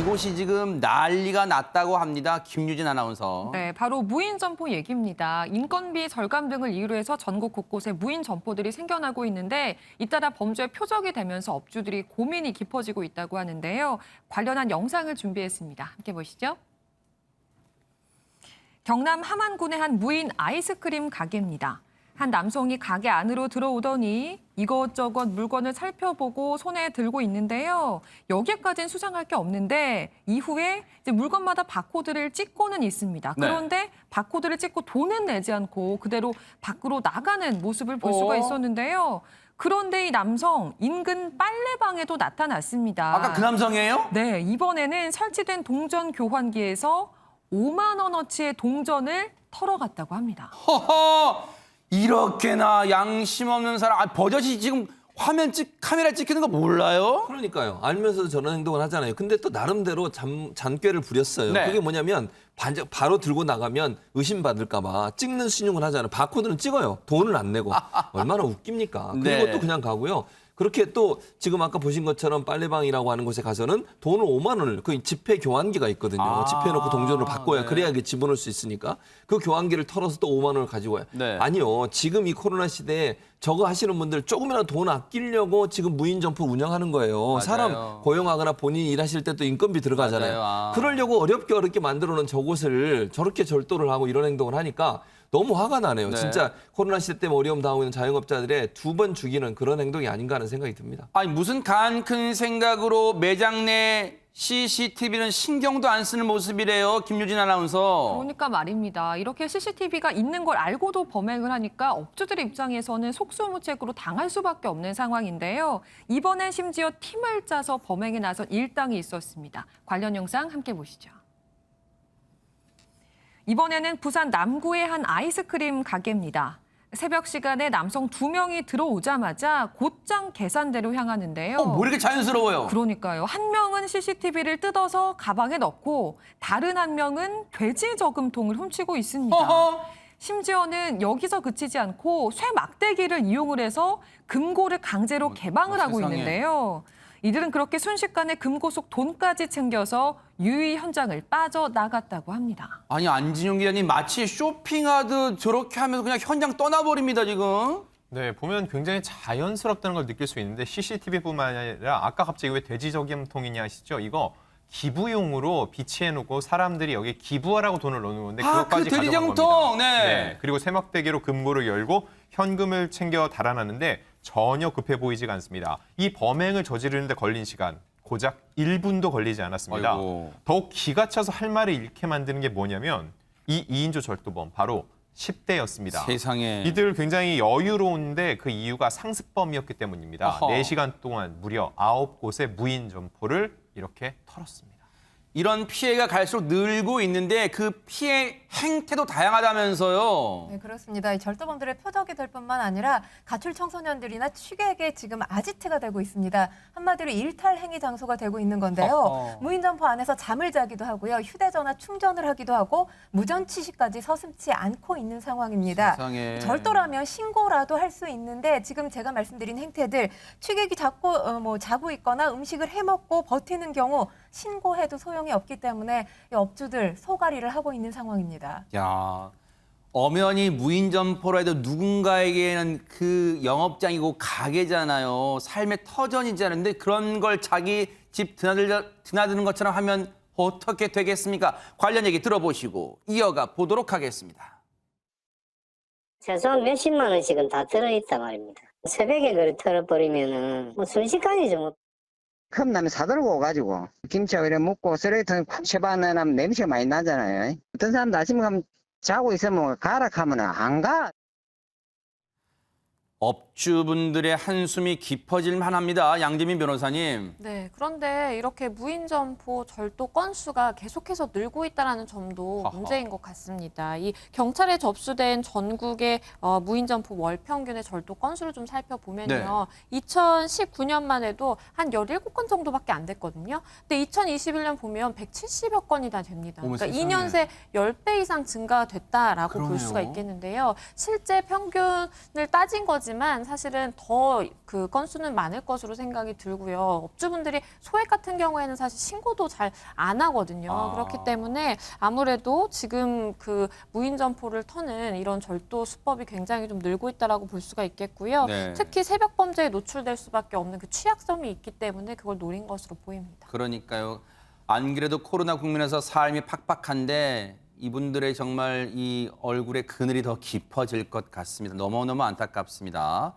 이곳이 지금 난리가 났다고 합니다. 김유진 아나운서. 네, 바로 무인 점포 얘기입니다. 인건비 절감 등을 이유로 해서 전국 곳곳에 무인 점포들이 생겨나고 있는데 잇따라 범죄 표적이 되면서 업주들이 고민이 깊어지고 있다고 하는데요. 관련한 영상을 준비했습니다. 함께 보시죠. 경남 함안군의 한 무인 아이스크림 가게입니다. 한 남성이 가게 안으로 들어오더니 이것저것 물건을 살펴보고 손에 들고 있는데요. 여기까지는 수상할 게 없는데 이후에 이제 물건마다 바코드를 찍고는 있습니다. 그런데 바코드를 찍고 돈은 내지 않고 그대로 밖으로 나가는 모습을 볼 수가 있었는데요. 그런데 이 남성 인근 빨래방에도 나타났습니다. 아까 그 남성이에요? 네, 이번에는 설치된 동전 교환기에서 5만 원어치의 동전을 털어갔다고 합니다. 허허! 이렇게나 양심 없는 사람. 버젓이 지금 카메라 찍히는 거 몰라요? 그러니까요. 알면서도 저런 행동을 하잖아요. 근데 또 나름대로 잔꾀를 부렸어요. 네. 그게 뭐냐면 바로 들고 나가면 의심받을까 봐 찍는 신용을 하잖아요. 바코드는 찍어요. 돈을 안 내고. 얼마나 웃깁니까? 그리고 네. 또 그냥 가고요. 그렇게 또 지금 아까 보신 것처럼 빨래방이라고 하는 곳에 가서는 돈을 5만 원을 그 지폐 교환기가 있거든요. 지폐해놓고 동전으로 바꿔야 네. 그래야 이게 집어넣을 수 있으니까 그 교환기를 털어서 또 5만 원을 가지고 와요. 네. 아니요. 지금 이 코로나 시대에 저거 하시는 분들 조금이라도 돈 아끼려고 지금 무인 점포 운영하는 거예요. 맞아요. 사람 고용하거나 본인이 일하실 때 또 인건비 들어가잖아요. 맞아요. 그러려고 어렵게 만들어 놓은 저곳을 저렇게 절도를 하고 이런 행동을 하니까 너무 화가 나네요. 네. 진짜 코로나 시대 때문에 어려움 당하고 있는 자영업자들의 두 번 죽이는 그런 행동이 아닌가 하는 생각이 듭니다. 아니 무슨 간 큰 생각으로 매장 내 CCTV는 신경도 안 쓰는 모습이래요. 김유진 아나운서. 그러니까 말입니다. 이렇게 CCTV가 있는 걸 알고도 범행을 하니까 업주들의 입장에서는 속수무책으로 당할 수밖에 없는 상황인데요. 이번엔 심지어 팀을 짜서 범행에 나선 일당이 있었습니다. 관련 영상 함께 보시죠. 이번에는 부산 남구의 한 아이스크림 가게입니다. 새벽 시간에 남성 2명이 들어오자마자 곧장 계산대로 향하는데요. 뭐 이렇게 자연스러워요? 그러니까요. 한 명은 CCTV를 뜯어서 가방에 넣고 다른 한 명은 돼지 저금통을 훔치고 있습니다. 허허. 심지어는 여기서 그치지 않고 쇠 막대기를 이용을 해서 금고를 강제로 개방을 하고 세상에. 있는데요. 이들은 그렇게 순식간에 금고 속 돈까지 챙겨서 유의 현장을 빠져나갔다고 합니다. 아니 안진용 기자님 마치 쇼핑하듯 저렇게 하면서 그냥 현장 떠나버립니다 지금. 네, 보면 굉장히 자연스럽다는 걸 느낄 수 있는데 CCTV뿐만 아니라 아까 갑자기 왜 돼지 저금통이냐 하시죠? 이거 기부용으로 비치해놓고 사람들이 여기 기부하라고 돈을 넣어놓는데 그것까지 그 가져간 돼지저금통! 겁니다. 네. 그리고 새막대기로 금고를 열고 현금을 챙겨 달아나는데 전혀 급해 보이지가 않습니다. 이 범행을 저지르는데 걸린 시간 고작 1분도 걸리지 않았습니다. 아이고. 더욱 기가 차서 할 말을 잃게 만드는 게 뭐냐면 이 2인조 절도범 바로 10대였습니다. 세상에. 이들 굉장히 여유로운데 그 이유가 상습범이었기 때문입니다. 어허. 4시간 동안 무려 9곳의 무인 점포를 이렇게 털었습니다. 이런 피해가 갈수록 늘고 있는데 그 피해 행태도 다양하다면서요. 네, 그렇습니다. 이 절도범들의 표적이 될 뿐만 아니라 가출 청소년들이나 취객의 지금 아지트가 되고 있습니다. 한마디로 일탈 행위 장소가 되고 있는 건데요. 어허. 무인 점포 안에서 잠을 자기도 하고요. 휴대전화 충전을 하기도 하고 무전 취식까지 서슴지 않고 있는 상황입니다. 세상에. 절도라면 신고라도 할 수 있는데 지금 제가 말씀드린 행태들 취객이 자고 있거나 음식을 해먹고 버티는 경우 신고해도 소용이 없기 때문에 이 업주들 소가리를 하고 있는 상황입니다. 야, 엄연히 무인 점포라 해도 누군가에게는 그 영업장이고 가게잖아요. 삶의 터전이잖아요. 근데 그런 걸 자기 집 드나드는 것처럼 하면 어떻게 되겠습니까? 관련 얘기 들어보시고 이어가 보도록 하겠습니다. 최소한 몇십만 원씩은 다 들어있단 말입니다. 새벽에 그걸 털어버리면은 뭐 순식간이죠. 뭐. 컵라면 사들고 오가지고 김치하고 이래 먹고 쓰레기통에 쿡 쳐박아내면 냄새가 많이 나잖아요. 어떤 사람도 아침에 가면 자고 있으면 가라 하면 안 가. 업주분들의 한숨이 깊어질 만합니다. 양재민 변호사님. 네, 그런데 이렇게 무인 점포 절도 건수가 계속해서 늘고 있다는 점도 하하. 문제인 것 같습니다. 이 경찰에 접수된 전국의 무인 점포 월 평균의 절도 건수를 좀 살펴보면요. 2019년만 해도 한 17건 정도밖에 안 됐거든요. 근데 2021년 보면 170여 건이나 됩니다. 어머, 그러니까 세상에. 2년 새 10배 이상 증가됐다라고 볼 그러네요. 수가 있겠는데요. 실제 평균을 따진 거지만 하지만 사실은 더 그 건수는 많을 것으로 생각이 들고요. 업주분들이 소액 같은 경우에는 사실 신고도 잘 안 하거든요. 그렇기 때문에 아무래도 지금 그 무인 점포를 터는 이런 절도 수법이 굉장히 좀 늘고 있다라고 볼 수가 있겠고요. 네. 특히 새벽 범죄에 노출될 수밖에 없는 그 취약점이 있기 때문에 그걸 노린 것으로 보입니다. 그러니까요. 안 그래도 코로나 국면에서 삶이 팍팍한데 이분들의 정말 이 얼굴의 그늘이 더 깊어질 것 같습니다. 너무너무 안타깝습니다.